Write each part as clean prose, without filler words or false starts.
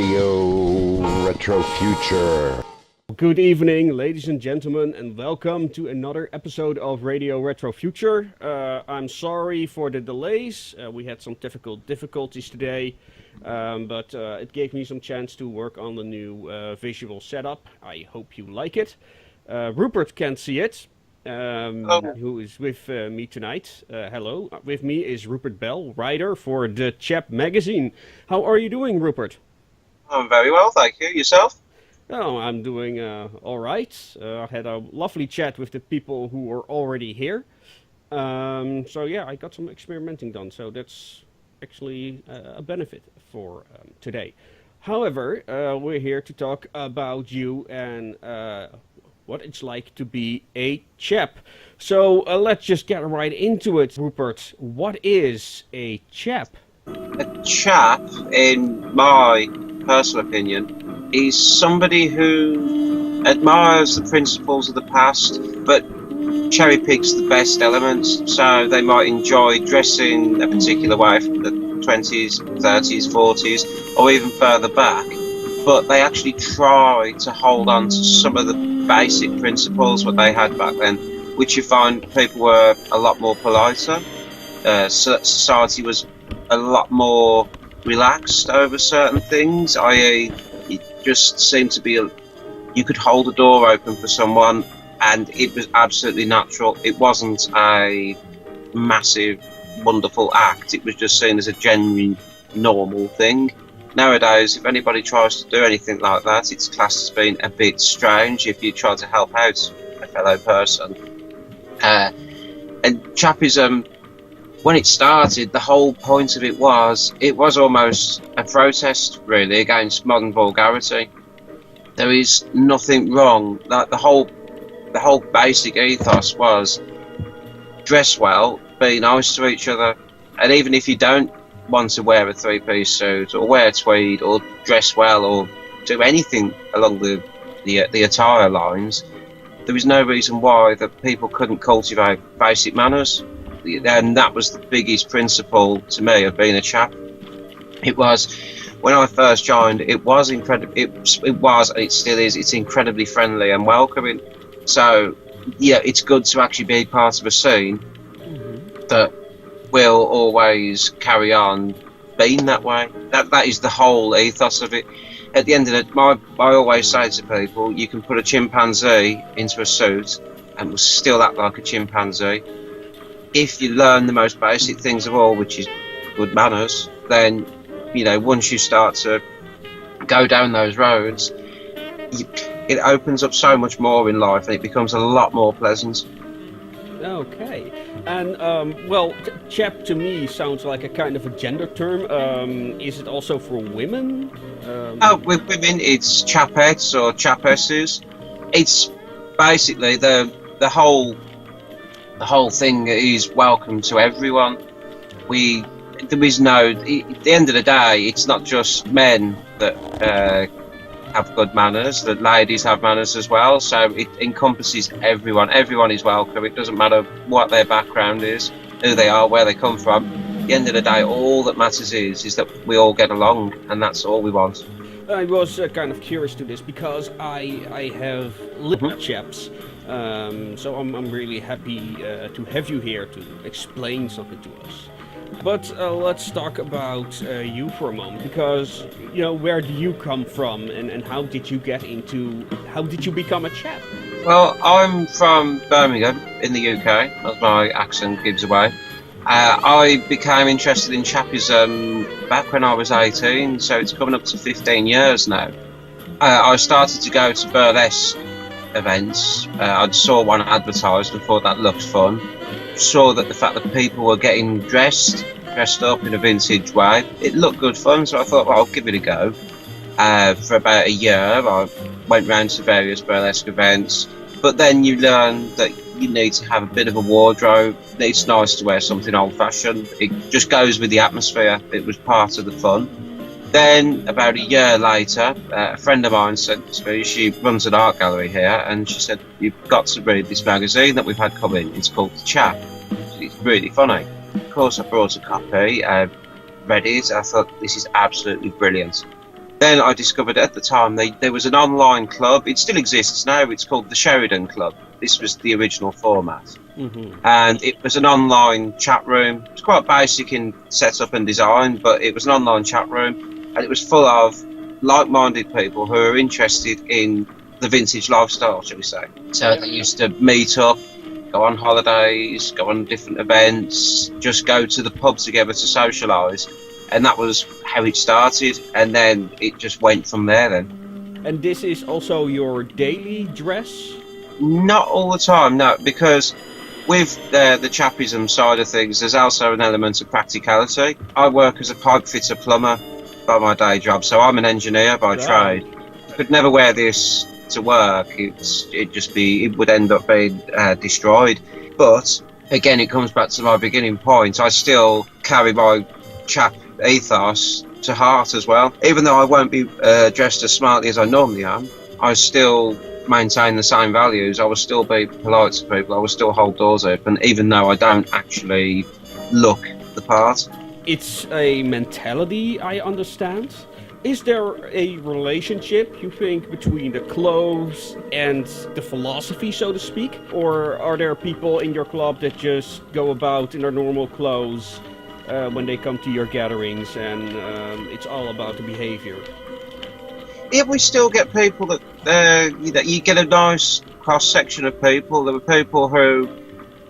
Radio Retrofuture. Good evening, ladies and gentlemen, and welcome to another episode of Radio Retrofuture. I'm sorry for the delays. We had some difficulties today, but it gave me some chance to work on the new visual setup. I hope you like it. Rupert can't see it, who is with me tonight. Hello. With me is Rupert Bell, writer for the Chap Magazine. How are you doing, Rupert? I'm very well, thank you. Yourself? Oh, I'm doing all right. I had a lovely chat with the people who were already here. So yeah, I got some experimenting done, so that's actually a benefit for today. However, we're here to talk about you and what it's like to be a chap. So let's just get right into it, Rupert. What is a chap? A chap, in my personal opinion, is somebody who admires the principles of the past, but cherry picks the best elements. So they might enjoy dressing a particular way from the 20s, 30s, 40s, or even further back, but they actually try to hold on to some of the basic principles what they had back then, which you find people were a lot more politer. Society was a lot more relaxed over certain things, i.e. it just seemed to be you could hold a door open for someone and it was absolutely natural. It wasn't a massive, wonderful act. It was just seen as a genuine, normal thing. Nowadays, if anybody tries to do anything like that, it's classed as being a bit strange if you try to help out a fellow person. And Chapism, when it started, the whole point of it was almost a protest, really, against modern vulgarity. There is nothing wrong. Like the whole basic ethos was dress well, be nice to each other, and even if you don't want to wear a three-piece suit or wear tweed or dress well or do anything along the attire lines, there was no reason why that people couldn't cultivate basic manners. And that was the biggest principle to me of being a chap. It was, when I first joined, it was incredible. It was, and it still is. It's incredibly friendly and welcoming. So yeah, it's good to actually be part of a scene that will always carry on being that way. That is the whole ethos of it. At the end of it, I always say to people, you can put a chimpanzee into a suit and will still act like a chimpanzee. If you learn the most basic things of all, which is good manners, then, you know, once you start to go down those roads, it opens up so much more in life and it becomes a lot more pleasant. Okay. And, well, chap to me sounds like a kind of a gender term. Is it also for women? With women, it's chapettes or chapesses. It's basically the whole thing is welcome to everyone. There is no, at the end of the day, it's not just men that have good manners, that ladies have manners as well, so it encompasses everyone. Everyone is welcome. It doesn't matter what their background is, who they are, where they come from. At the end of the day, all that matters is that we all get along, and that's all we want. I was kind of curious to this because I have lived with Chaps, so I'm really happy to have you here to explain something to us. But let's talk about you for a moment, because, you know, where do you come from and how did you become a chap? Well, I'm from Birmingham in the UK, as my accent gives away. I became interested in Chapism back when I was 18, so it's coming up to 15 years now. I started to go to burlesque events. I saw one advertised and thought that looked fun. Saw that the fact that people were getting dressed up in a vintage way, it looked good fun, so I thought, well, I'll give it a go. For about a year, I went round to various burlesque events, but then you learn that you need to have a bit of a wardrobe. It's nice to wear something old-fashioned. It just goes with the atmosphere. It was part of the fun. Then, about a year later, a friend of mine said to me, she runs an art gallery here, and she said, you've got to read this magazine that we've had come in. It's called Chap. It's really funny. Of course, I brought a copy, read it. I thought, this is absolutely brilliant. Then I discovered at the time there was an online club. It still exists now. It's called the Sheridan Club. This was the original format. And it was an online chat room. It was quite basic in setup and design, but it was an online chat room, and it was full of like-minded people who are interested in the vintage lifestyle, shall we say. So they used to meet up, go on holidays, go on different events, just go to the pub together to socialise, and that was how it started, and then it just went from there then. And this is also your daily dress? Not all the time, no, because with the Chapism side of things, there's also an element of practicality. I work as a pipe fitter plumber by my day job, so I'm an engineer by trade. I could never wear this to work. It would end up being destroyed. But again, it comes back to my beginning point. I still carry my chap ethos to heart as well. Even though I won't be dressed as smartly as I normally am, I still maintain the same values. I will still be polite to people. I will still hold doors open, even though I don't actually look the part. It's a mentality, I understand. Is there a relationship, you think, between the clothes and the philosophy, so to speak? Or are there people in your club that just go about in their normal clothes when they come to your gatherings, and it's all about the behavior? Yeah, we still get people that you get a nice cross-section of people. There were people who...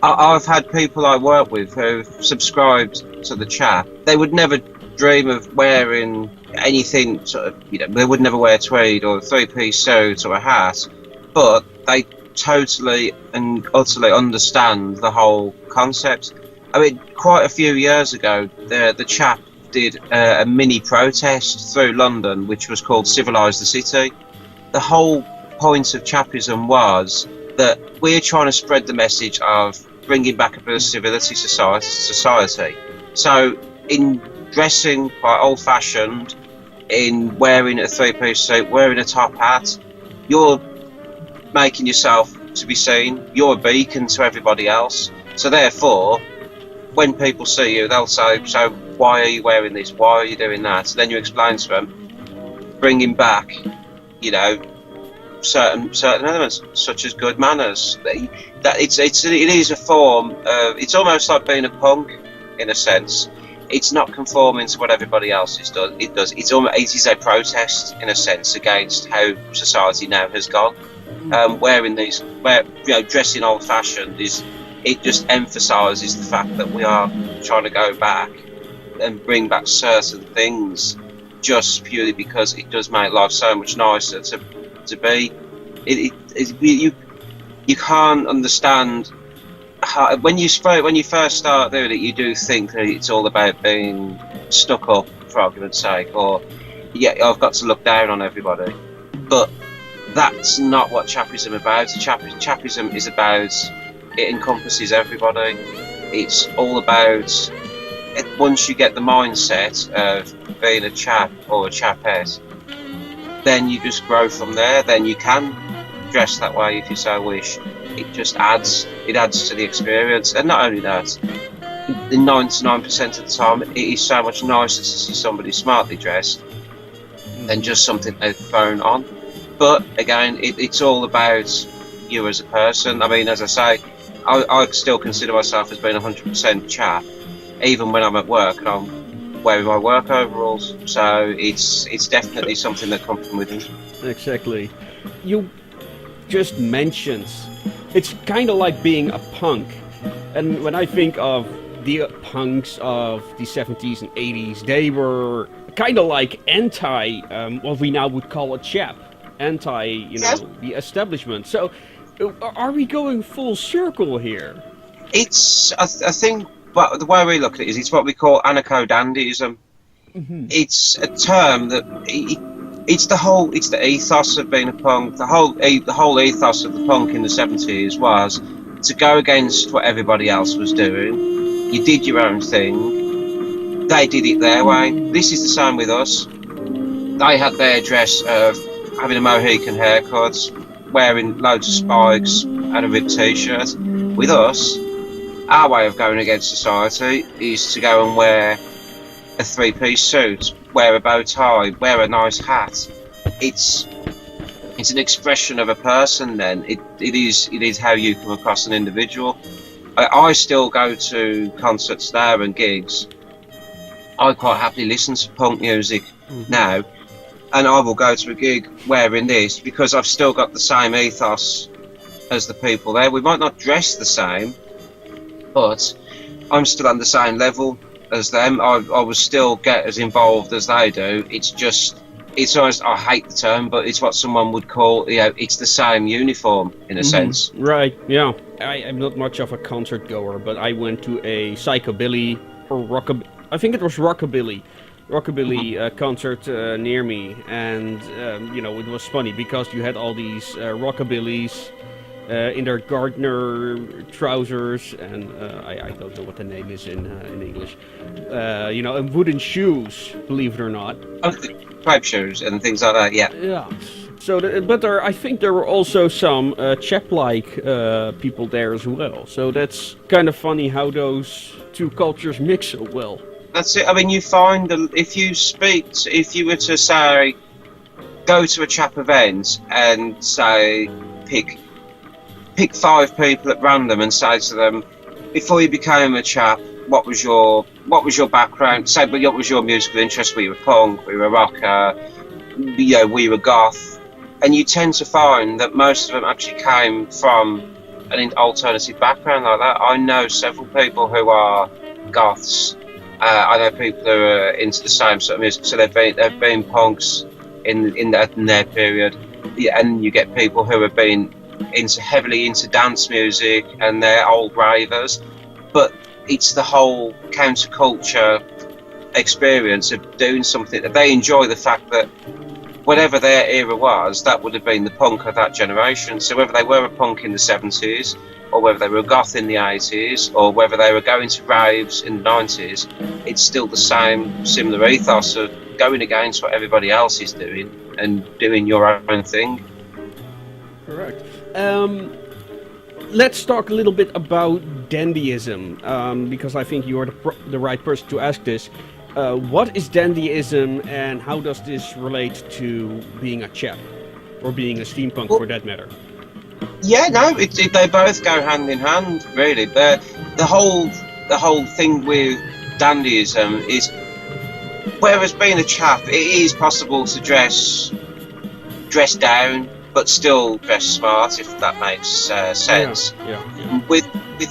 I've had people I work with who subscribed to the Chap. They would never dream of wearing anything, sort of, they would never wear tweed or a three-piece suit or a hat, but they totally and utterly understand the whole concept. I mean, quite a few years ago, the Chap did a mini protest through London, which was called Civilise the City. The whole point of Chapism was that we're trying to spread the message of bringing back a bit of civility to society. So in dressing quite old-fashioned, in wearing a three-piece suit, wearing a top hat, you're making yourself to be seen. You're a beacon to everybody else. So therefore, when people see you, they'll say, so why are you wearing this? Why are you doing that? So then you explain to them, bringing back, certain elements, such as good manners. It is a form of, it's almost like being a punk, in a sense. It's not conforming to what everybody else does. It is a protest, in a sense, against how society now has gone. Dressing old-fashioned it just emphasises the fact that we are trying to go back and bring back certain things, just purely because it does make life so much nicer to be. You can't understand how, when you first start doing it, you do think that it's all about being stuck up, for argument's sake, or I've got to look down on everybody. But that's not what Chapism is about. Chapism is about, it encompasses everybody. It's all about, once you get the mindset of being a chap or a chapette, then you just grow from there. Then you can dress that way if you so wish. It just adds to the experience. And not only that, 99% of the time, it is so much nicer to see somebody smartly dressed than just something they've thrown on. But again, it's all about you as a person. I mean, as I say, I still consider myself as being 100% chap, even when I'm at work and I'm wearing my work overalls. So it's definitely something that comes from within. Exactly. You just mentioned it's kind of like being a punk, and when I think of the punks of the 70s and 80s, they were kind of like anti what we now would call a chap, anti the establishment. So are we going full circle here? It's I think, well, the way we look at it is it's what we call anarcho-dandism. Mm-hmm. It's a term that it's the ethos of being a punk. The whole ethos of the punk in the 70s was to go against what everybody else was doing. You did your own thing. They did it their way. This is the same with us. They had their dress of having a Mohican haircut, wearing loads of spikes and a ripped t-shirt. With us, our way of going against society is to go and wear a three-piece suit, wear a bow tie, wear a nice hat. It's an expression of a person. Then it is how you come across an individual. I still go to concerts now and gigs. I quite happily listen to punk music now, and I will go to a gig wearing this because I've still got the same ethos as the people there. We might not dress the same, but I'm still on the same level as them. I will still get as involved as they do. It's almost, I hate the term, but it's what someone would call, it's the same uniform in a sense. Right, yeah. I'm not much of a concert goer, but I went to a psychobilly or rockabilly, I think it was rockabilly concert near me, and it was funny because you had all these rockabillys in their gardener trousers, and I don't know what the name is in English, and wooden shoes, believe it or not. Pipe shoes and things like that, yeah. Yeah. So, I think there were also some chap-like people there as well. So that's kind of funny how those two cultures mix so well. That's it. I mean, you find if you were to say, go to a chap event and say, pick 5 people at random and say to them, before you became a chap, what was your background? Say, but what was your musical interest? Were you a punk? Were you a rocker? Were you a goth? And you tend to find that most of them actually came from an alternative background like that. I know several people who are goths. I know people who are into the same sort of music, so they've been punks in their period. Yeah, and you get people who have been heavily into dance music, and they're old ravers. But it's the whole counterculture experience of doing something that they enjoy. The fact that whatever their era was, that would have been the punk of that generation. So whether they were a punk in the 70s, or whether they were a goth in the 80s, or whether they were going to raves in the 90s, it's still the similar ethos of going against what everybody else is doing and doing your own thing. Correct. Let's talk a little bit about Dandism, because I think you are the right person to ask this. What is Dandism, and how does this relate to being a chap, or being a steampunk for that matter? Yeah, no, they both go hand in hand, really. The whole thing with Dandism is, whereas being a chap, it is possible to dress down, but still dress smart, if that makes sense. Yeah. With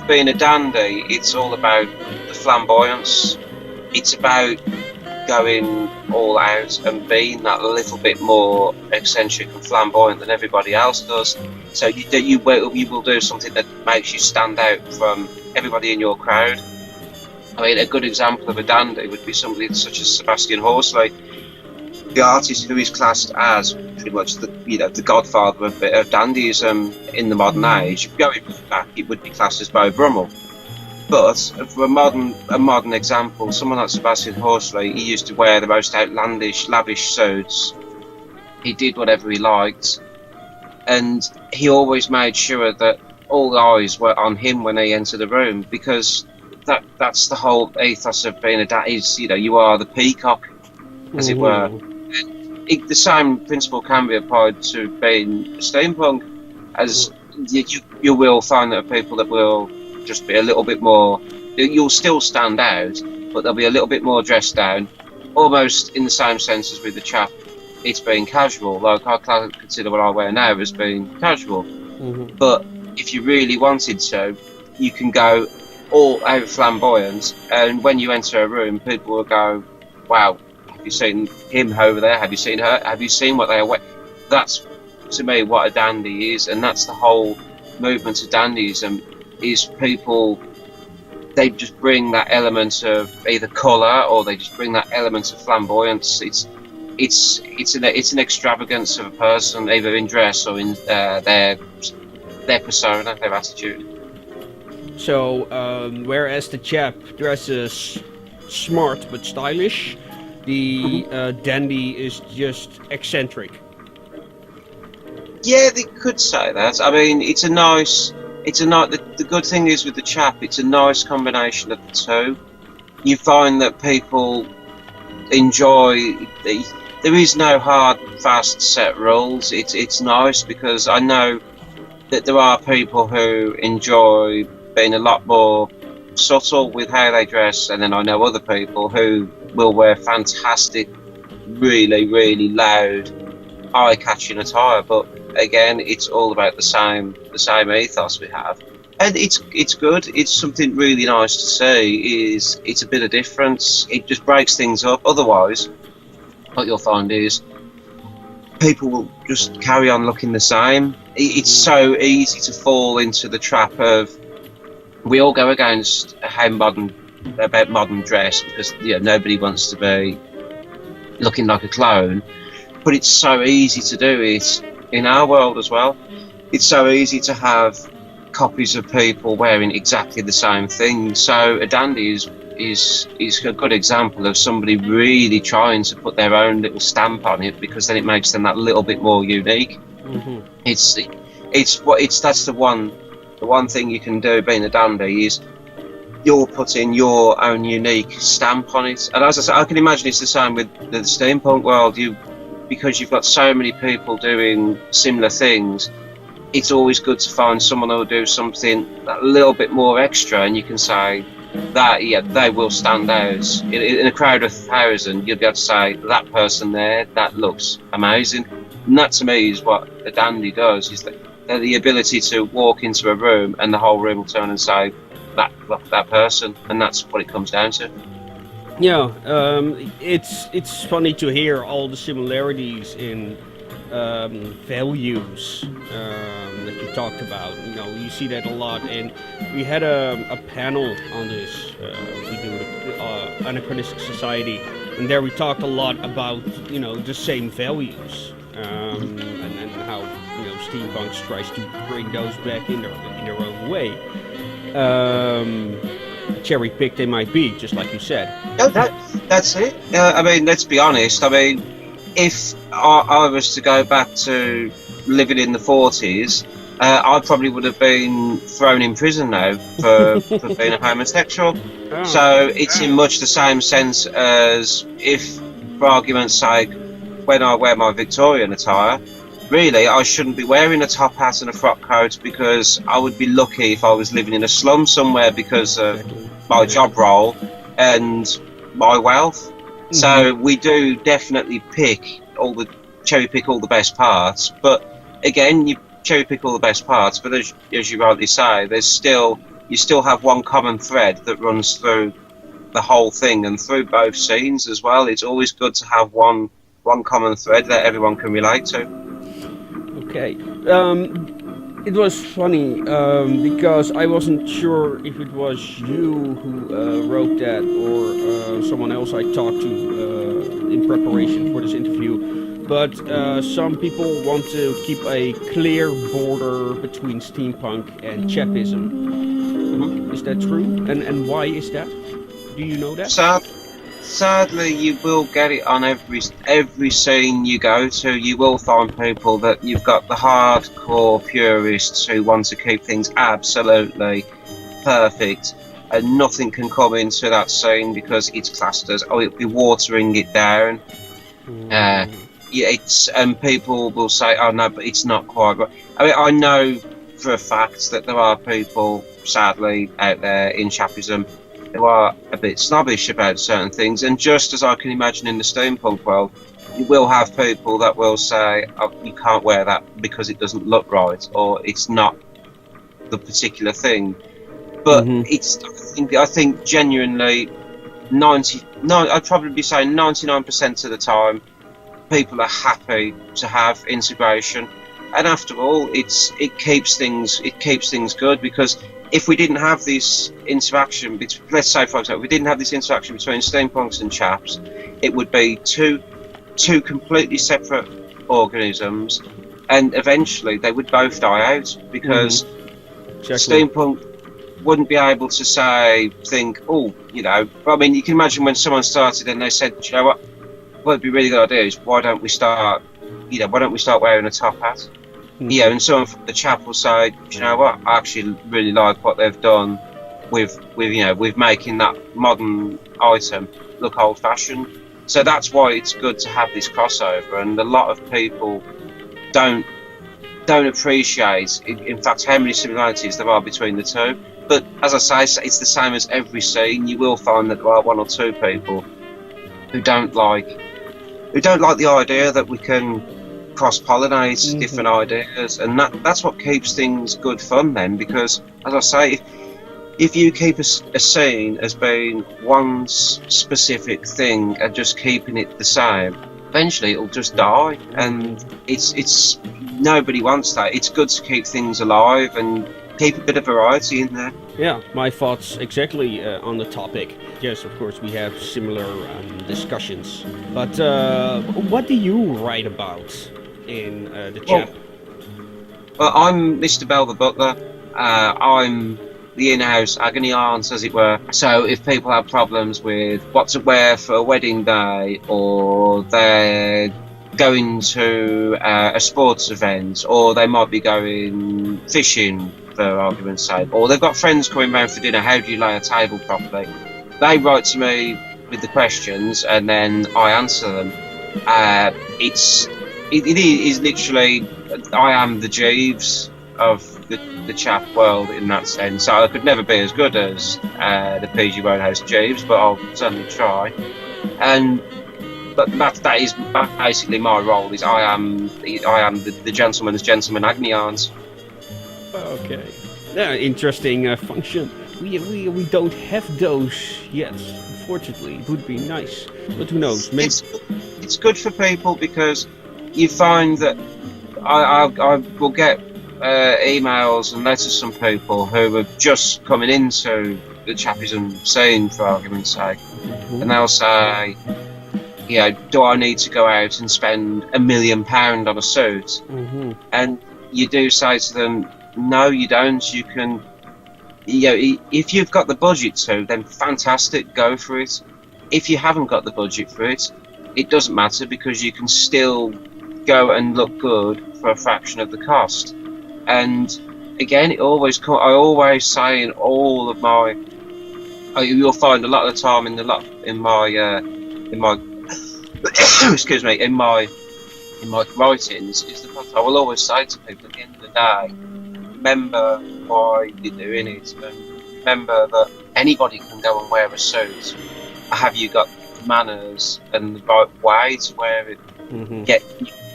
being a dandy, it's all about the flamboyance. It's about going all out and being that little bit more eccentric and flamboyant than everybody else does. So you will do something that makes you stand out from everybody in your crowd. I mean, a good example of a dandy would be somebody such as Sebastian Horsley, the artist who is classed as pretty much the godfather of dandyism in the modern age. Going back, it would be classed as Beau Brummel. But for a modern example, someone like Sebastian Horsley, he used to wear the most outlandish, lavish suits. He did whatever he liked, and he always made sure that all eyes were on him when he entered the room, because that's the whole ethos of being a dandy. You are the peacock, as it were. The same principle can be applied to being a steampunk, as you will find that people that will just be a little bit more, you'll still stand out, but they'll be a little bit more dressed down, almost in the same sense as with the chap. It's being casual. Like, I consider what I wear now as being casual. But if you really wanted to, you can go all out flamboyant, and when you enter a room, people will go, wow, have you seen him over there? Have you seen her? Have you seen what they are wearing? That's, to me, what a dandy is, and that's the whole movement of dandyism, is people, they just bring that element of either colour, or they just bring that element of flamboyance. It's an extravagance of a person, either in dress or in their persona, their attitude. So, whereas the chap dresses smart but stylish, the dandy is just eccentric. Yeah, they could say that. I mean, the good thing is with the chap, it's a nice combination of the two. You find that people enjoy. There is no hard, fast set rules. It's nice because I know that there are people who enjoy being a lot more subtle with how they dress, and then I know other people who will wear fantastic, really, really loud, eye-catching attire. But again, it's all about the same ethos we have, and it's good. It's something really nice to see. It's a bit of difference. It just breaks things up. Otherwise, what you'll find is people will just carry on looking the same. It's so easy to fall into the trap of, we all go against about modern dress because nobody wants to be looking like a clone, but it's so easy to do it in our world as well. It's so easy to have copies of people wearing exactly the same thing. So a dandy is a good example of somebody really trying to put their own little stamp on it, because then it makes them that little bit more unique. Mm-hmm. That's the one thing you can do being a dandy, is you're putting your own unique stamp on it. And as I said, I can imagine it's the same with the steampunk world. Because you've got so many people doing similar things, it's always good to find someone who'll do something a little bit more extra, and you can say that they will stand out. In a crowd of 1,000, you'll be able to say, that person there, that looks amazing. And that to me is what a dandy does, is that the ability to walk into a room and the whole room will turn and say, that person, and that's what it comes down to. Yeah, it's funny to hear all the similarities in values that you talked about. You see that a lot, and we had a panel on this. We do the Anachronistic Society, and there we talked a lot about the same values, and then how steampunk tries to bring those back in their own way. Cherry picked they might be, just like you said. Yeah, that's it. I mean, let's be honest. I mean, if I was to go back to living in the 40s, I probably would have been thrown in prison now for being a homosexual. Oh. So it's in much the same sense as if, for argument's sake, when I wear my Victorian attire, really, I shouldn't be wearing a top hat and a frock coat, because I would be lucky if I was living in a slum somewhere because of my job role and my wealth. Mm-hmm. So we do definitely cherry pick all the best parts. But again, you cherry pick all the best parts, but as you rightly say, you still have one common thread that runs through the whole thing and through both scenes as well. It's always good to have one common thread that everyone can relate to. Okay. It was funny because I wasn't sure if it was you who wrote that or someone else I talked to in preparation for this interview. But some people want to keep a clear border between steampunk and Chapism. Mm-hmm. Is that true? And why is that? Do you know that? Sadly, you will get it on every scene you go to. You will find people that you've got the hardcore purists who want to keep things absolutely perfect, and nothing can come into that scene because it's classed as, it'll be watering it down. And people will say, oh no, but it's not quite right. I mean, I know for a fact that there are people, sadly, out there in Chapism who are a bit snobbish about certain things, and just as I can imagine in the steampunk world, you will have people that will say, oh, you can't wear that because it doesn't look right, or it's not the particular thing. But I think genuinely, I'd probably be saying 99% of the time, people are happy to have integration, and after all, it keeps things good, because if we didn't have this interaction, let's say for example, we didn't have this interaction between steampunks and chaps, it would be two completely separate organisms, and eventually they would both die out, because steampunk wouldn't be able to think, I mean, you can imagine when someone started and they said, you know what would be a really good idea is, why don't we start wearing a top hat? And someone from the chap will say, you know what, I actually really like what they've done with making that modern item look old-fashioned. So that's why it's good to have this crossover, and a lot of people don't appreciate, in fact, how many similarities there are between the two. But as I say, it's the same as every scene. You will find that there are one or two people who don't like the idea that we can cross-pollinate different ideas, and that's what keeps things good fun then, because as I say, if you keep a scene as being one specific thing and just keeping it the same, eventually it'll just die, and it's nobody wants that. It's good to keep things alive and keep a bit of variety in there. Yeah, my thoughts exactly on the topic. Yes, of course, we have similar discussions. But what do you write about in the Chap? Well, I'm Mr. Bell the Butler. I'm the in-house agony aunt, as it were. So if people have problems with what to wear for a wedding day, or they're going to a sports event, or they might be going fishing, for argument's sake, or they've got friends coming round for dinner, how do you lay a table properly? They write to me with the questions, and then I answer them. It is literally, I am the Jeeves of the Chap world in that sense. So I could never be as good as the PG Roadhouse Jeeves, but I'll certainly try. But that is basically my role. Is I am the gentleman's gentleman agony aunt. Okay. Yeah, interesting function. We don't have those yet, unfortunately. It would be nice, but who knows? Maybe it's good for people, because you find that I will get emails and letters from people who are just coming into the Chapism scene, for argument's sake, and they'll say, do I need to go out and spend £1 million on a suit? And you do say to them, no, you don't. You can, if you've got the budget to, then fantastic, go for it. If you haven't got the budget for it, it doesn't matter, because you can still go and look good for a fraction of the cost. And again, I always say in all of my, you'll find a lot of the time in my excuse me, in my writings, is the fact I will always say to people at the end of the day, remember why you're doing it, and remember that anybody can go and wear a suit. Have you got manners and the right way to wear it? You can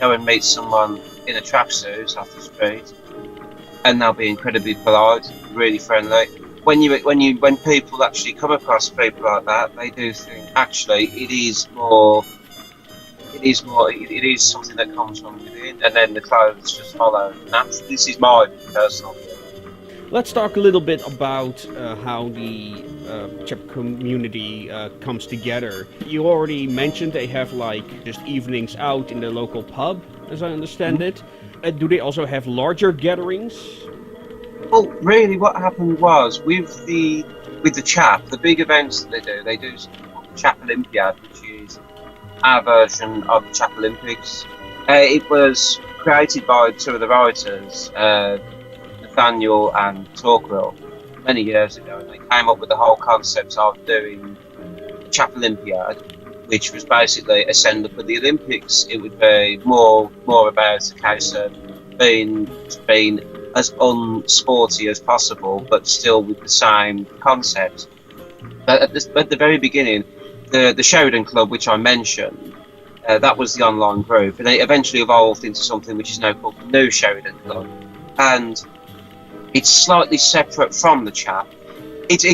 go and meet someone in a tracksuit off the street, and they'll be incredibly polite, really friendly. When people actually come across people like that, they do think actually it is something that comes from within, and then the clothes just follow. This is my personal view. Let's talk a little bit about how the Chap community comes together. You already mentioned they have just evenings out in the local pub, as I understand it. Do they also have larger gatherings? Well, really, what happened was with the Chap, the big events that they do something called the Chap Olympiad, which is our version of the Chap Olympics. It was created by two of the writers, Nathaniel and Torquil, many years ago, and they came up with the whole concept of doing the Chap Olympiad, which was basically a send-up of the Olympics. It would be more about a case of being as unsporty as possible, but still with the same concept. But at the very beginning, the Sheridan Club, which I mentioned, that was the online group, and it eventually evolved into something which is now called the New Sheridan Club, and it's slightly separate from the Chap. It's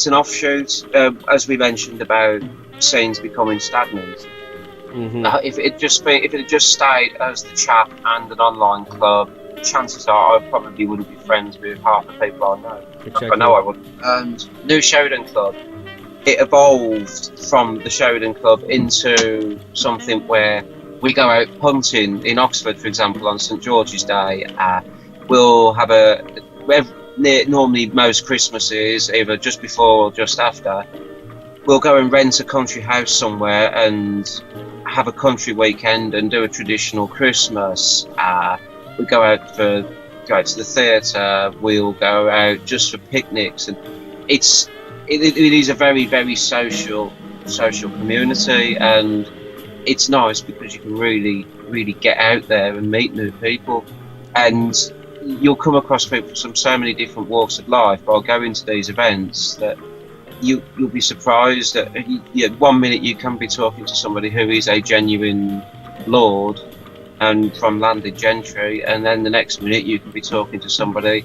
an offshoot, as we mentioned about scenes becoming stagnant. If it had just stayed as the Chap and an online club, chances are I probably wouldn't be friends with half the people I know. Exactly. I know I wouldn't. And New Sheridan Club, it evolved from the Sheridan Club into something where we go out hunting in Oxford, for example, on St George's Day. We'll have normally most Christmases, either just before or just after, we'll go and rent a country house somewhere and have a country weekend and do a traditional Christmas. We go out to the theatre. We'll go out just for picnics, and it is a very, very social social community, and it's nice because you can really get out there and meet new people, and you'll come across people from so many different walks of life by going to these events that you'll be surprised that 1 minute you can be talking to somebody who is a genuine lord and from landed gentry, and then the next minute you can be talking to somebody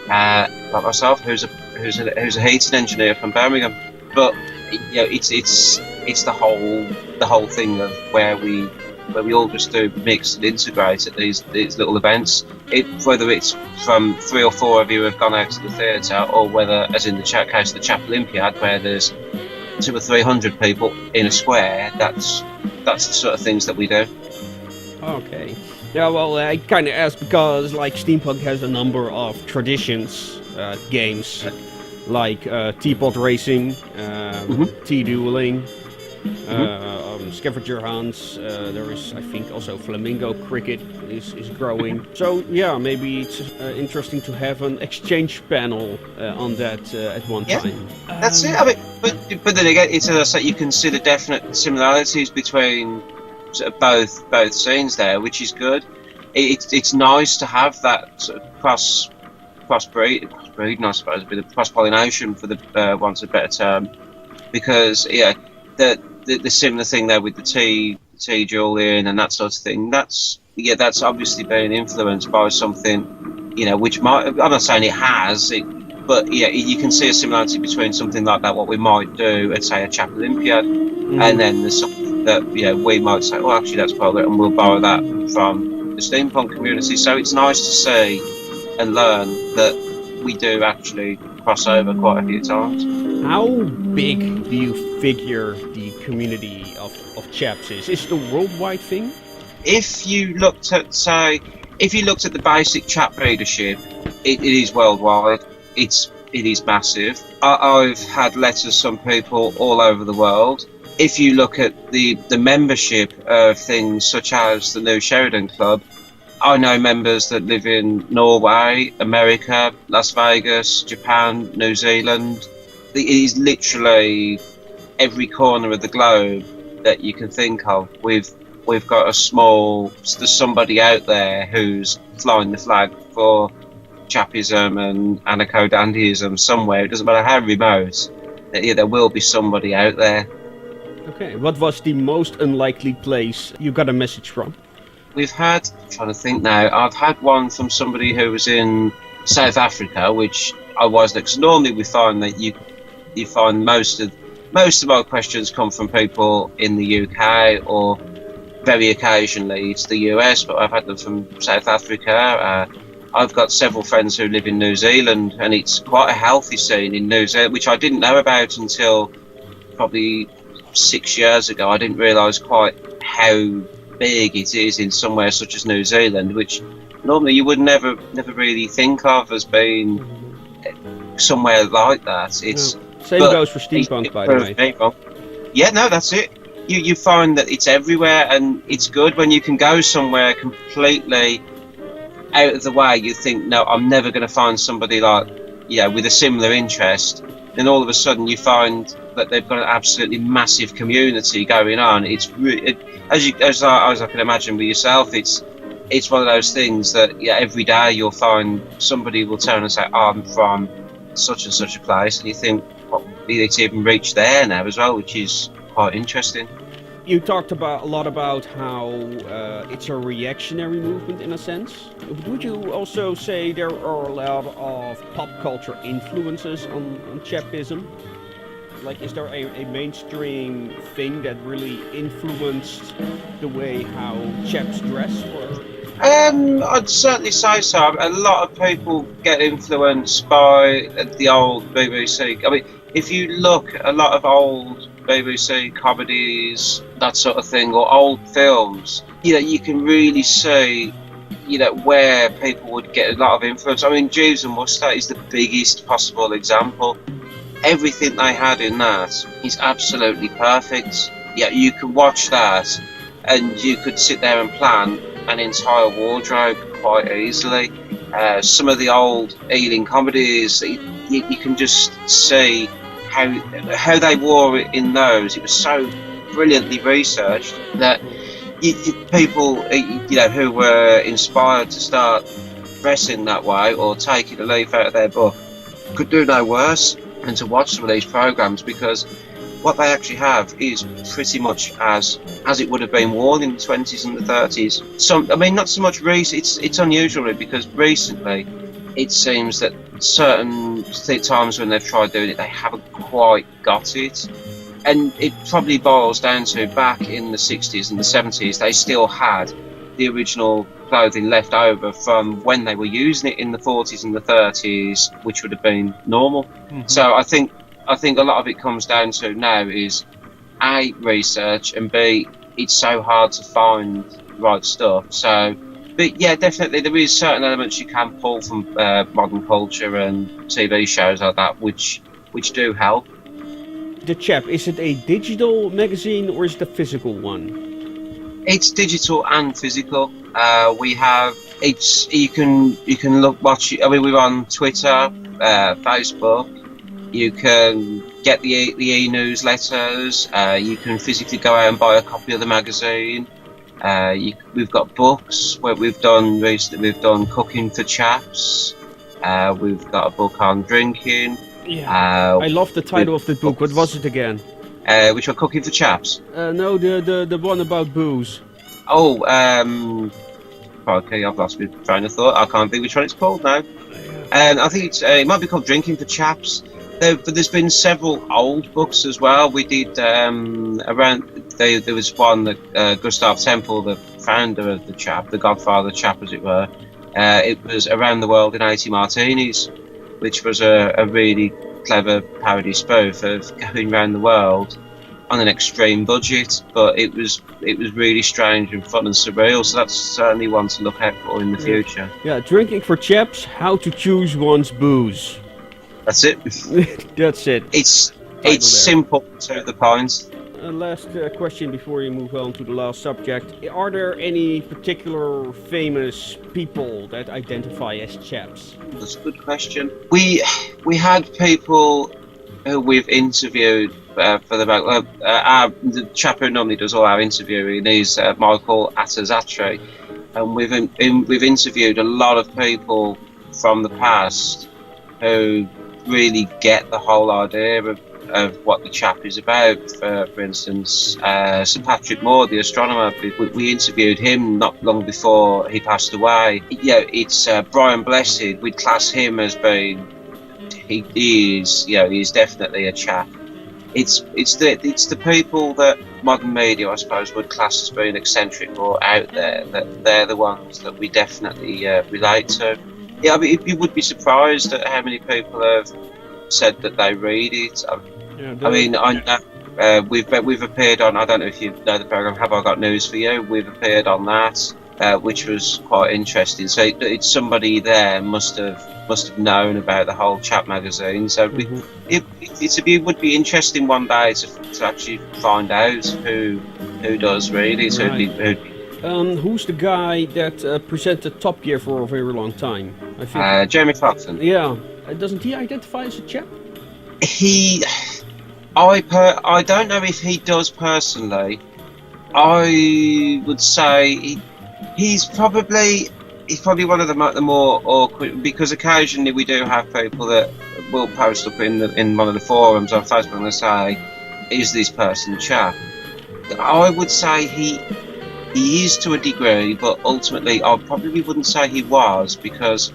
like myself who's a heating engineer from Birmingham. But it's the whole thing of where we all just do mix and integrate at these little events. Whether it's from 3 or 4 of you have gone out to the theatre, or whether, as in the case of the Chap Olympiad, where there's 200 or 300 people in a square, that's the sort of things that we do. Okay. Yeah, well, I kind of asked because, like, Steampunk has a number of traditions, games, like teapot racing, tea dueling, scavenger hunts. There is, I think, also flamingo cricket is growing. So yeah, maybe it's interesting to have an exchange panel on that at one time. That's it. I mean, but then again, it's, as I say, you can see the definite similarities between sort of both scenes there, which is good. It's nice to have that sort of crossbreeding, I suppose, a bit of cross-pollination, for the want of a better term, because the similar thing there with the tea dueling and that sort of thing, that's obviously being influenced by something, which might, I'm not saying it has, but you can see a similarity between something like that, what we might do at, say, a Chap Olympiad, and then there's something that we might say, well, actually that's Butler, and we'll borrow that from the steampunk community. So it's nice to see and learn that we do actually cross over quite a few times. How big do you figure the community of Chaps is? Is it a worldwide thing? If you looked at the basic Chap readership, it is worldwide. It is massive. I've had letters from people all over the world. If you look at the membership of things such as the New Sheridan Club, I know members that live in Norway, America, Las Vegas, Japan, New Zealand. It is literally every corner of the globe that you can think of. We've got there's somebody out there who's flying the flag for Chapism and anarcho-dandyism somewhere. It doesn't matter how remote, there will be somebody out there. Okay, what was the most unlikely place you got a message from? We've had, I'm trying to think now, I've had one from somebody who was in South Africa, which I wasn't, because normally we find that you find most of our questions come from people in the UK, or very occasionally it's the US, but I've had them from South Africa. I've got several friends who live in New Zealand, and it's quite a healthy scene in New Zealand, which I didn't know about until probably 6 years ago. I didn't realise quite how big it is in somewhere such as New Zealand, which normally you would never really think of as being somewhere like that. It's same goes for steampunk, by the way. Yeah, no, that's it. You find that it's everywhere, and it's good when you can go somewhere completely out of the way. You think, no, I'm never going to find somebody like, with a similar interest. Then all of a sudden you find that they've got an absolutely massive community going on. It's really, as I can imagine with yourself, it's one of those things that every day you'll find somebody will turn and say, I'm from such and such a place, and you think, it's even reached there now as well, which is quite interesting. You talked a lot about how it's a reactionary movement in a sense. Would you also say there are a lot of pop culture influences on Chapism? Like, is there a mainstream thing that really influenced the way how Chaps dress? I'd certainly say so. A lot of people get influenced by the old BBC. I mean, if you look at a lot of old BBC comedies, that sort of thing, or old films, you can really see, where people would get a lot of influence. I mean, Jeeves and Wooster is the biggest possible example. Everything they had in that is absolutely perfect. You can watch that, and you could sit there and plan an entire wardrobe quite easily. Some of the old Ealing comedies, you can just see how they wore it in those. It was so brilliantly researched that people, who were inspired to start dressing that way or taking a leaf out of their book could do no worse than to watch some of these programs, because what they actually have is pretty much as it would have been worn in the 20s and the 30s. Not so much recent. It's unusual really, because recently it seems that certain times when they've tried doing it, they haven't quite got it. And it probably boils down to back in the 60s and the 70s, they still had the original clothing left over from when they were using it in the 40s and the 30s, which would have been normal. Mm-hmm. So I think a lot of it comes down to now is A, research, and B, it's so hard to find the right stuff. So, but yeah, definitely there is certain elements you can pull from modern culture and TV shows like that, which do help. The Chap, is it a digital magazine or is it a physical one? It's digital and physical. We have you can watch. We're on Twitter, Facebook. You can get the e-newsletters. You can physically go out and buy a copy of the magazine. We've got books where we've done cooking for Chaps. We've got a book on drinking. Yeah. I love the title of the book. What was it again? Which one, Cooking for Chaps? No, the one about booze. Oh, okay, I've lost my train of thought. I can't think which one it's called now. I think it might be called Drinking for Chaps. There's been several old books as well. We did there was one that Gustav Temple, the founder of the Chap, the godfather Chap as it were. It was Around the World in 80 Martinis, which was a really clever parody spoof of going around the world on an extreme budget, but it was really strange and fun and surreal, so that's certainly one to look out for in the future. Yeah, Drinking for Chaps, How to Choose One's Booze. That's it. That's it. It's simple to the point. Last question before we move on to the last subject. Are there any particular famous people that identify as Chaps? That's a good question. We had people who we've interviewed for the book. The chap who normally does all our interviewing is Michael Atazatri, and we've interviewed a lot of people from the past who really get the whole idea of what the Chap is about. For instance, Sir Patrick Moore, the astronomer, we interviewed him not long before he passed away. It's Brian Blessed. We'd class him as being, he is definitely a Chap. It's the people that modern media, I suppose, would class as being eccentric or out there. That they're the ones that we definitely relate to. Yeah, I mean, you would be surprised at how many people have said that they read it. I know we've appeared on. I don't know if you know the program. Have I Got News for You? We've appeared on that, which was quite interesting. So it's somebody there must have known about the whole Chap magazine. So it would be interesting one day to actually find out who does read it. Right. Who's the guy that presented Top Gear for a very long time? I think. Jeremy Clarkson. Yeah. Doesn't he identify as a Chap? I don't know if he does personally. I would say he's probably one of the more awkward, because occasionally we do have people that will post up in one of the forums on Facebook and say, "Is this person Chap?" I would say he is to a degree, but ultimately I probably wouldn't say he was, because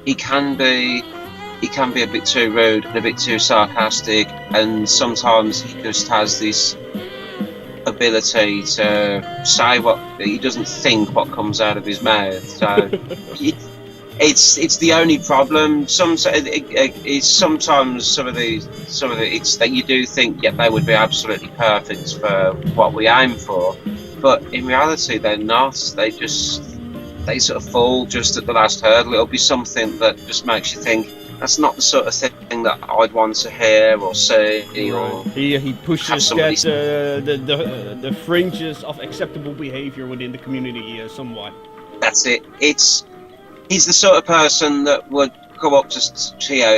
he can be a bit too rude and a bit too sarcastic, and sometimes he just has this ability to say what he doesn't think what comes out of his mouth. So it's the only problem. It's sometimes some of the it's that you do think they would be absolutely perfect for what we aim for, but in reality they're not. They sort of fall just at the last hurdle. It'll be something that just makes you think, that's not the sort of thing that I'd want to hear or say. Right. Or he pushes the fringes of acceptable behavior within the community somewhat. That's it. He's the sort of person that would go up to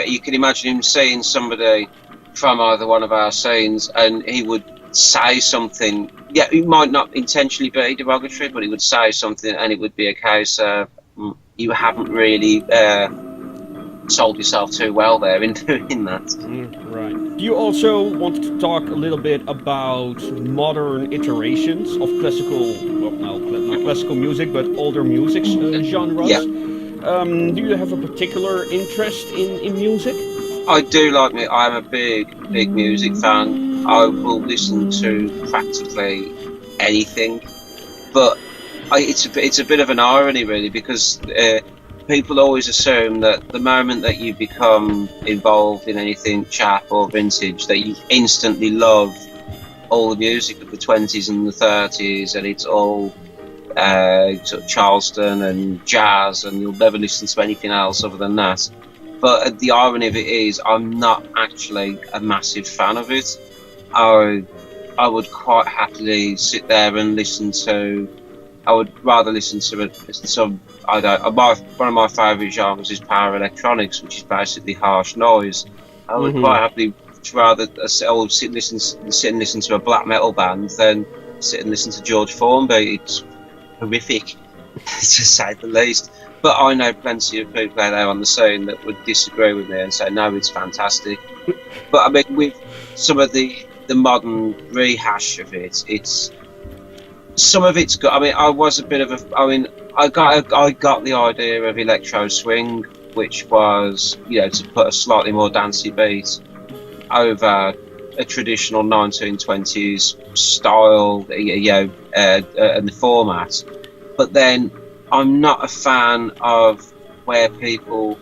you can imagine him seeing somebody from either one of our scenes, and he would say something. Yeah, it might not intentionally be derogatory, but he would say something, and it would be a case of you haven't really sold yourself too well there in doing that. Right. Do you also want to talk a little bit about modern iterations of classical, well, no, not classical music, but older music genres? Yeah. Do you have a particular interest in music? I do like me. I'm a big music fan. I will listen to practically anything, but it's a bit of an irony, really, because people always assume that the moment that you become involved in anything chap or vintage, that you instantly love all the music of the 20s and the 30s, and it's all sort of Charleston and jazz, and you'll never listen to anything else other than that. But the irony of it is, I'm not actually a massive fan of it. I would quite happily sit there and listen to. I would rather listen to some. I don't. One of my favourite genres is power electronics, which is basically harsh noise. I would quite happily rather sit and listen to a black metal band than sit and listen to George Formby. It's horrific, to say the least. But I know plenty of people out there on the scene that would disagree with me and say, no, it's fantastic. But I mean, with some of the modern rehash of it, some of it's got. I mean, I was a bit of a. I mean, I got the idea of electro swing, which was, to put a slightly more dancey beat over a traditional 1920s style, and the format. But then I'm not a fan of where people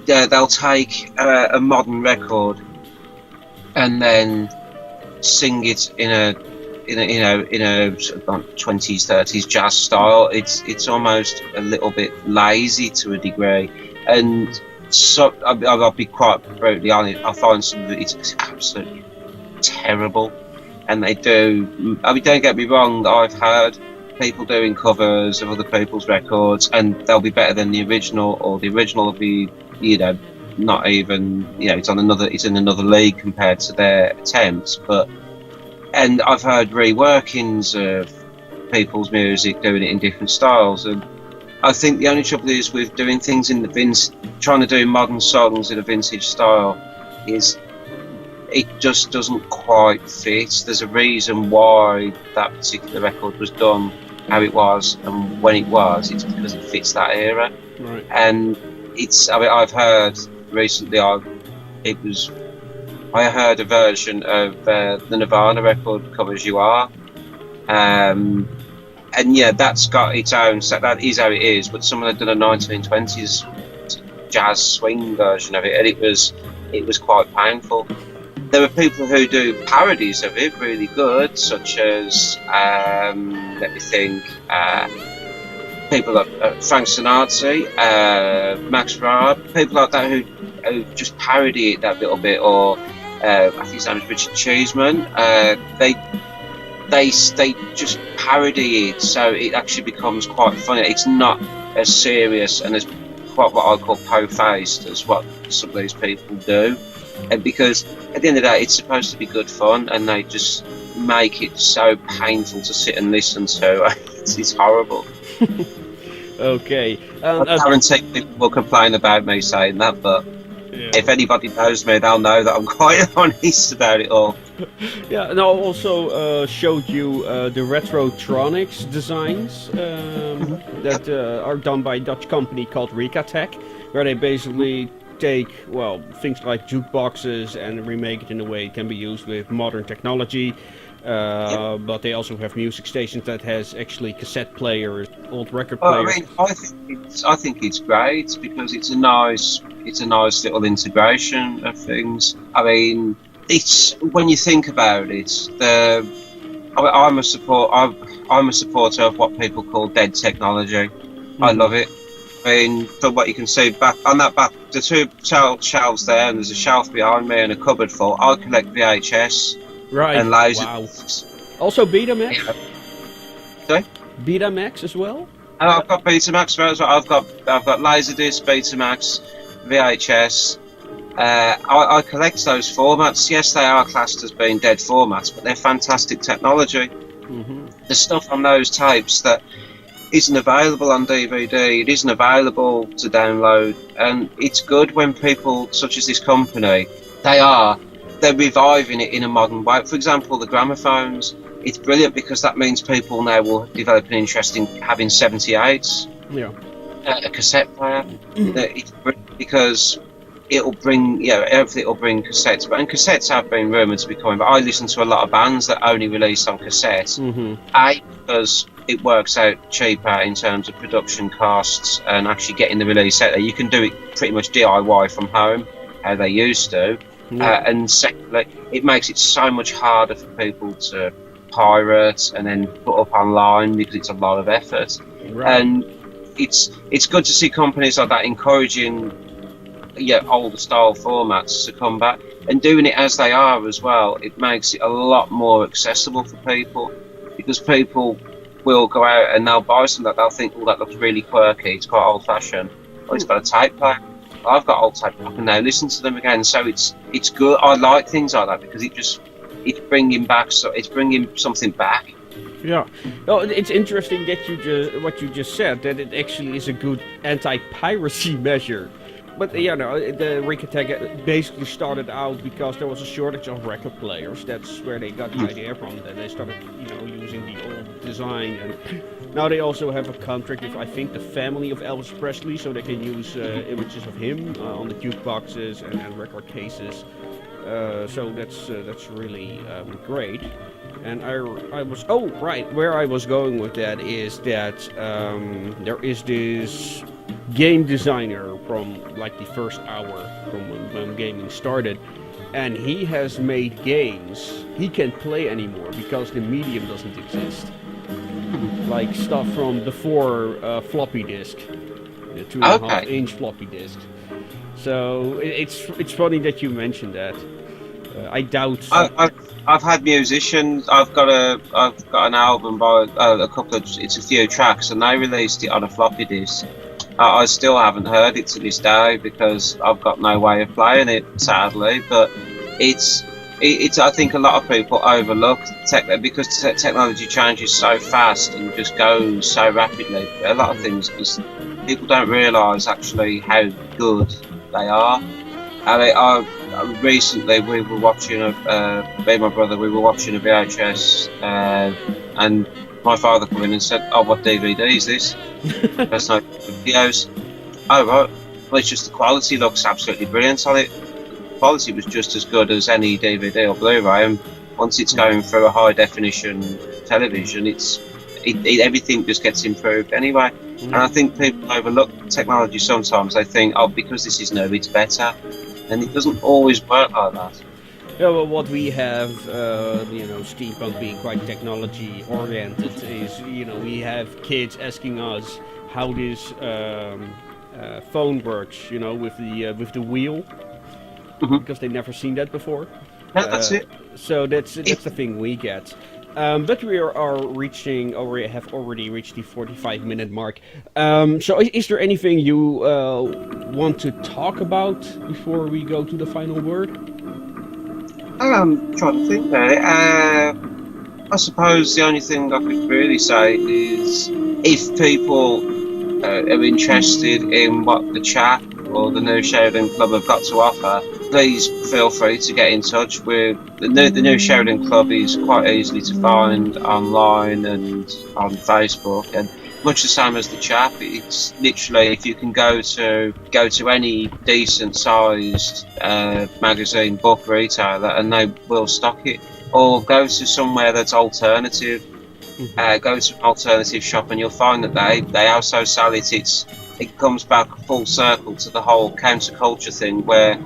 they'll take a modern record and then sing it in a sort of 20s 30s jazz style. It's almost a little bit lazy to a degree, and so I'll be quite brutally honest. I find some of it's absolutely terrible, and they do. I mean, don't get me wrong. I've heard people doing covers of other people's records, and they'll be better than the original, or the original will be, not even, it's in another league compared to their attempts. And I've heard reworkings of people's music doing it in different styles, and I think the only trouble is with doing things in trying to do modern songs in a vintage style, is it just doesn't quite fit. There's a reason why that particular record was done how it was and when it was. It's because it fits that era. Right. And I've heard recently, I heard a version of the Nirvana record, Covers You Are, and yeah, that's got its own, that is how it is, but someone had done a 1920s jazz swing version of it, and it was quite painful. There are people who do parodies of it really good, such as, let me think, people like Frank Sinatra, Max Raab, people like that who just parody it that little bit, or I think his name is Richard Chism. They just parody it, so it actually becomes quite funny. It's not as serious and as quite what I call po-faced as what some of these people do. And because at the end of the day, it's supposed to be good fun, and they just make it so painful to sit and listen to. It's horrible. Okay. I guarantee people will complain about me saying that, but if anybody knows me, they'll know that I'm quite honest about it all. Yeah, and I also showed you the Retrotronics designs that are done by a Dutch company called Recatech, where they basically take, things like jukeboxes and remake it in a way it can be used with modern technology. But they also have music stations that has actually cassette players, old record players. I mean, I think it's great because it's a nice little integration of things. I mean, it's, when you think about it, I'm a supporter of what people call dead technology. I love it. I mean, from what you can see back the two shelves there, and there's a shelf behind me and a cupboard full. I collect VHS. Right. And laser. Wow. Also Betamax? Yeah. Sorry? Betamax as well? And I've got Betamax as well. I've got Laserdisc, Betamax, VHS, I collect those formats. Yes, they are classed as being dead formats, but they're fantastic technology. The stuff on those tapes that isn't available on DVD, it isn't available to download, and it's good when people such as this company, they're reviving it in a modern way. For example, the gramophones, it's brilliant because that means people now will develop an interest in having 78s, a cassette player. It's brilliant because it'll bring, hopefully it'll bring cassettes. And cassettes have been rumoured to be coming, but I listen to a lot of bands that only released on cassette. Because it works out cheaper in terms of production costs and actually getting the release out there. You can do it pretty much DIY from home, how they used to. And secondly, it makes it so much harder for people to pirate and then put up online because it's a lot of effort. And it's good to see companies like that encouraging older style formats to come back and doing it as they are as well. It makes it a lot more accessible for people because people will go out and they'll buy something that they'll think, oh, that looks really quirky, it's quite old fashioned, oh, it's got a tape player, I've got old tape, I can now listen to them again. So it's good. I like things like that because it's bringing something back. Yeah, well, it's interesting that what you just said, that it actually is a good anti-piracy measure. But the Ring Attack basically started out because there was a shortage of record players. That's where they got the idea from. Then they started, using the old design. And now they also have a contract with, I think, the family of Elvis Presley, so they can use images of him on the jukeboxes and record cases. So that's really great. And I was where I was going with that is that there is this game designer from like the first hour from when gaming started, and he has made games he can't play anymore because the medium doesn't exist. Like stuff from the 4 floppy disk, the 2.5-inch floppy disk. So it's funny that you mentioned that. I doubt. I've had musicians. I've got an album by it's a few tracks, and they released it on a floppy disk. I still haven't heard it to this day because I've got no way of playing it, sadly. But it's I think a lot of people overlook because technology changes so fast and just goes so rapidly. A lot of things because people don't realise actually how good they are. Recently we were watching me and my brother, we were watching a VHS and my father came in and said, "Oh, what DVD is this?" There's no videos. Oh, right. Well, it's just the quality looks absolutely brilliant on it. The quality was just as good as any DVD or Blu-ray, and once it's going through a high definition television, everything just gets improved anyway. And I think people overlook technology sometimes. They think, oh, because this is new, it's better. And it doesn't always work like that. Yeah, well, what we have, Steampunk being quite technology oriented is, we have kids asking us how this phone works, with the wheel, because they've never seen that before. Yeah, that's it. So that's the thing we get. But we have already reached the 45-minute mark. So is there anything you want to talk about before we go to the final word? I'm trying to think about it. I suppose the only thing I could really say is if people are interested in what the Chap or the New Sheridan Club have got to offer, please feel free to get in touch with the New Sheridan Club. Is quite easily to find online and on Facebook, and much the same as the Chap. It's literally, if you can go to any decent sized magazine book retailer and they will stock it, or go to somewhere that's alternative. Go to an alternative shop and you'll find that they also sell it. It comes back full circle to the whole counterculture thing, where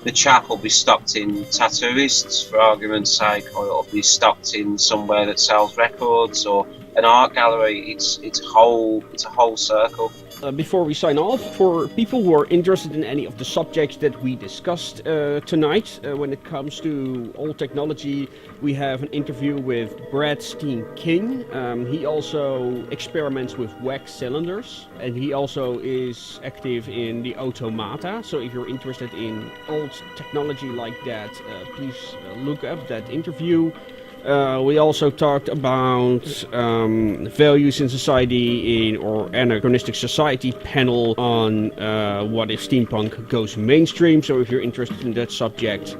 the Chap will be stocked in tattooists, for argument's sake, or it'll be stocked in somewhere that sells records or an art gallery. It's a whole circle. before we sign off, for people who are interested in any of the subjects that we discussed tonight, when it comes to old technology, we have an interview with Brad Steen King. He also experiments with wax cylinders, and he also is active in the automata. So if you're interested in old technology like that, please look up that interview. We also talked about values in society or anachronistic society panel on what if steampunk goes mainstream. So if you're interested in that subject,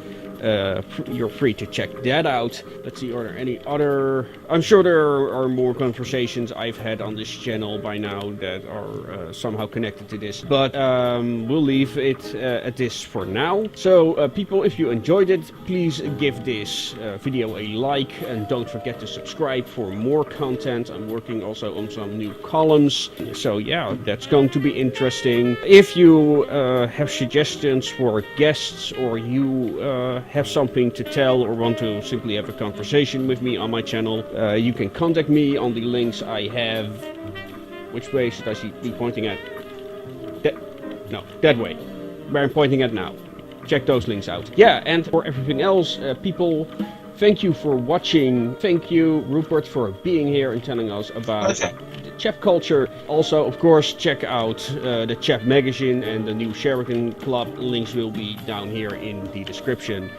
you're free to check that out. Let's see, are there any other... I'm sure there are more conversations I've had on this channel by now that are somehow connected to this. But we'll leave it at this for now. So people, if you enjoyed it, please give this video a like and don't forget to subscribe for more content. I'm working also on some new columns. So yeah, that's going to be interesting. If you have suggestions for guests, or you have something to tell or want to simply have a conversation with me on my channel, you can contact me on the links I have. Which way should I be pointing at? No, that way. Where I'm pointing at now. Check those links out. Yeah, and for everything else, people, thank you for watching. Thank you, Rupert, for being here and telling us about the Chap culture. Also, of course, check out the Chap Magazine and the new Sheraton Club. Links will be down here in the description.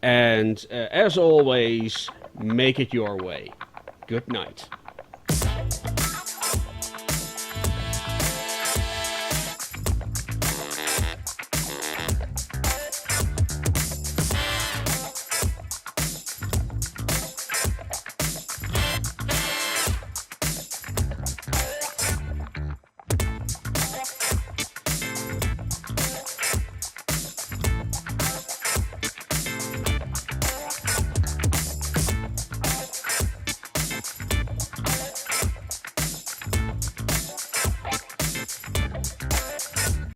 And as always, make it your way. Good night.